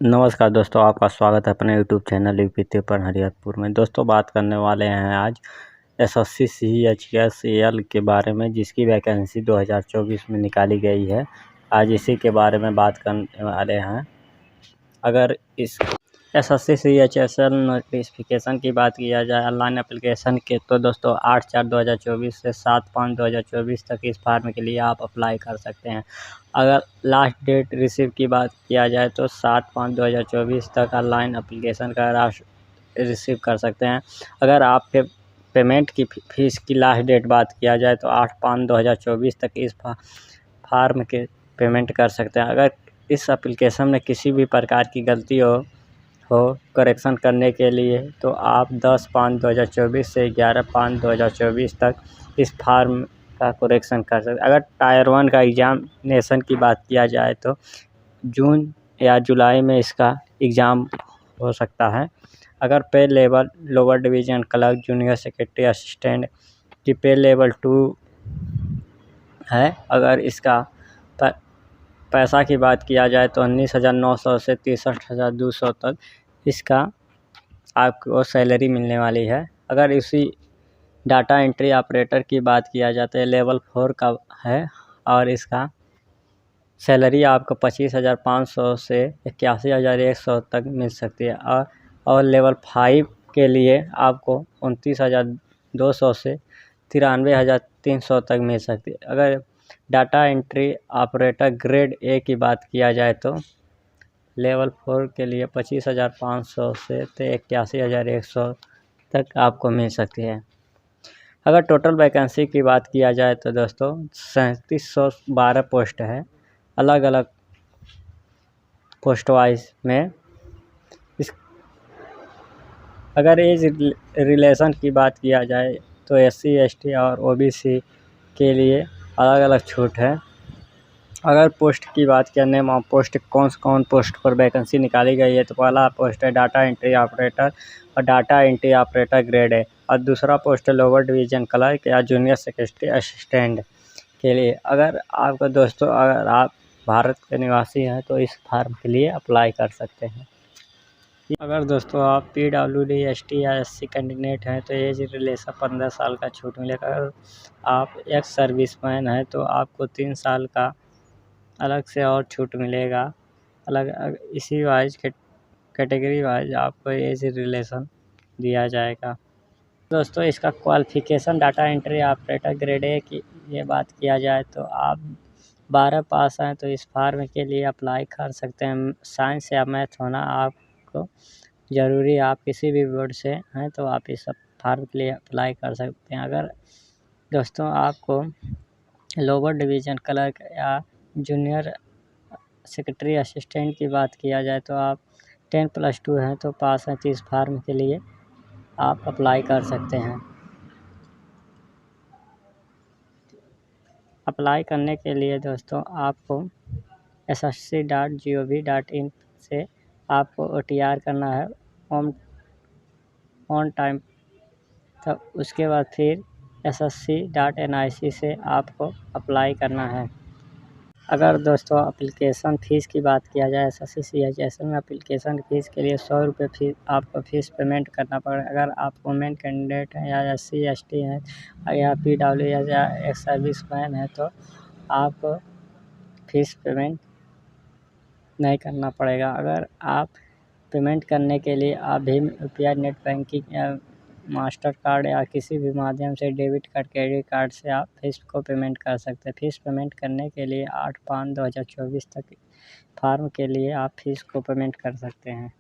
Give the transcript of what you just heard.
नमस्कार दोस्तों, आपका स्वागत है अपने यूट्यूब चैनल यूपी पर हरिहरपुर में। दोस्तों बात करने वाले हैं आज एसएससी CHSAL के बारे में, जिसकी वैकेंसी 2024 में निकाली गई है। आज इसी के बारे में बात करने वाले हैं। अगर इस एसएससी CHSAL नोटिफिकेशन की बात किया जाए ऑनलाइन एप्लीकेशन के, तो दोस्तों 8/4/2024 से 7/5/2024 तक इस फॉर्म के लिए आप अप्लाई कर सकते हैं। अगर लास्ट डेट रिसीव की बात किया जाए तो 7/5/2024 तक ऑनलाइन एप्लीकेशन का रिसीव कर सकते हैं। अगर आप पेमेंट की फ़ीस की लास्ट डेट बात किया जाए तो 8/5/2024 तक इस फॉर्म के पेमेंट कर सकते हैं। अगर इस एप्लीकेशन में किसी भी प्रकार की गलती हो करेक्शन करने के लिए तो आप 10/5/2024 से 11/5/2024 तक इस फॉर्म का करेक्शन कर सकते। अगर टायर 1 का एग्ज़ामिनेशन की बात किया जाए तो जून या जुलाई में इसका एग्ज़ाम हो सकता है। अगर पे level lower division clerk, junior secretary, assistant की पे लेवल 2 है। अगर इसका पैसा की बात किया जाए तो 19,900 से 63,200 तक इसका आपको सैलरी मिलने वाली है। अगर इसी डाटा एंट्री ऑपरेटर की बात किया जाता है, लेवल 4 का है और इसका सैलरी आपको 25,500 से 81,100 तक मिल सकती है। और लेवल 5 के लिए आपको 29,200 से 93,300 तक मिल सकती है। अगर data entry operator grade A की बात किया जाए तो लेवल 4 के लिए 25,500 से 81,100 तक आपको मिल सकती है। अगर टोटल वैकेंसी की बात किया जाए तो दोस्तों 3712 पोस्ट है, अलग अलग पोस्ट वाइज में। अगर एज रिलेशन की बात किया जाए तो SC ST और OBC के लिए अलग अलग छूट है। अगर पोस्ट की बात करने में पोस्ट कौन पोस्ट पर वैकेंसी निकाली गई है तो पहला पोस्ट है डाटा एंट्री ऑपरेटर और डाटा एंट्री ऑपरेटर ग्रेड है, और दूसरा पोस्ट है लोअर डिवीज़न क्लर्क या जूनियर सेक्रेटरी असिस्टेंट के लिए। अगर आपको दोस्तों अगर आप भारत के निवासी हैं तो इस फॉर्म के लिए अप्लाई कर सकते हैं। अगर दोस्तों आप PWD ST या SC कैंडिडेट हैं तो एज रिलेशन 15 साल का छूट मिलेगा। अगर आप एक्स सर्विसमैन हैं तो आपको 3 साल का अलग से और छूट मिलेगा। अलग इसी वाइज कैटेगरी वाइज आपको एज रिलेशन दिया जाएगा। दोस्तों इसका qualification data entry operator grade A की ये बात किया जाए तो आप 12 पास हैं तो इस फॉर्म के लिए अप्लाई कर सकते हैं। साइंस या मैथ होना आपको ज़रूरी, आप किसी भी बोर्ड से हैं तो आप इस फॉर्म के लिए अप्लाई कर सकते हैं। अगर दोस्तों आपको लोअर डिवीज़न क्लर्क या जूनियर सेक्रेटरी असिस्टेंट की बात किया जाए तो आप 10+2 हैं तो पास हैं तो इस फॉर्म के लिए आप अप्लाई कर सकते हैं। अप्लाई करने के लिए दोस्तों आपको ssc.gov.in से आपको OTR करना है ऑन टाइम, तो उसके बाद फिर ssc.nic से आपको अप्लाई करना है। अगर दोस्तों एप्लीकेशन फ़ीस की बात किया जाए SSC CHSAL में एप्लीकेशन फ़ीस के लिए 100 रुपये फीस आपको पेमेंट करना पड़ेगा। अगर आप वुमेन कैंडिडेट हैं या SC ST हैं या PW या एक्स सर्विसमैन है तो आपको फ़ीस पेमेंट नहीं करना पड़ेगा। अगर आप पेमेंट करने के लिए आप भीम UPI नेट बैंकिंग या मास्टर कार्ड या किसी भी माध्यम से डेबिट कार्ड क्रेडिट कार्ड से आप फ़ीस को पेमेंट कर सकते हैं। फ़ीस पेमेंट करने के लिए 8/5/2024 तक फॉर्म के लिए आप फ़ीस को पेमेंट कर सकते हैं।